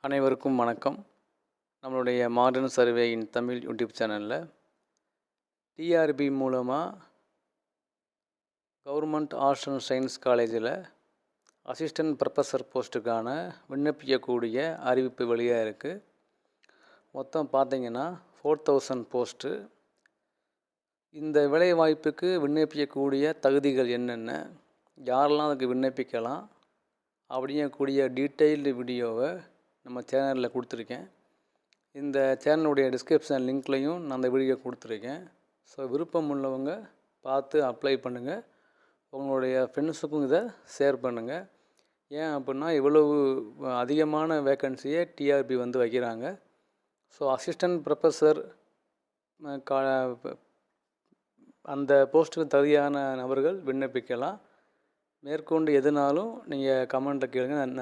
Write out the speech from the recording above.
அனைவருக்கும் வணக்கம். நம்மளுடைய மாடர்ன் சர்வே இன் தமிழ் யூடியூப் சேனலில் டிஆர்பி மூலமாக கவர்மெண்ட் ஆர்ட்ஸ் அண்ட் சயின்ஸ் காலேஜில் அசிஸ்டன்ட் ப்ரொஃபஸர் போஸ்ட்டுக்கான விண்ணப்பிக்கக்கூடிய அறிவிப்பு வெளியாக இருக்குது. மொத்தம் பார்த்திங்கன்னா 4000 போஸ்ட்டு. இந்த வேலைவாய்ப்புக்கு விண்ணப்பிக்கக்கூடிய தகுதிகள் என்னென்ன, யாரெல்லாம் அதுக்கு விண்ணப்பிக்கலாம் அப்படிங்கக்கூடிய டீட்டெயில்டு வீடியோவை நம்ம சேனலில் கொடுத்துருக்கேன். இந்த சேனலுடைய டிஸ்கிரிப்ஷன் லிங்க்லையும் நான் அந்த வீடியோ கொடுத்துருக்கேன். ஸோ விருப்பம் உள்ளவங்க பார்த்து அப்ளை பண்ணுங்கள். உங்களுடைய ஃப்ரெண்ட்ஸுக்கும் இதை ஷேர் பண்ணுங்கள். ஏன் அப்படின்னா இவ்வளவு அதிகமான வேக்கன்சியை டிஆர்பி வைக்கிறாங்க. ஸோ அசிஸ்டன்ட் ப்ரொஃபஸர் அந்த போஸ்ட்டுக்கு தகுதியான நபர்கள் விண்ணப்பிக்கலாம். மேற்கொண்டு எதுனாலும் நீங்கள் கமெண்ட்டில் கேளுங்க. நான்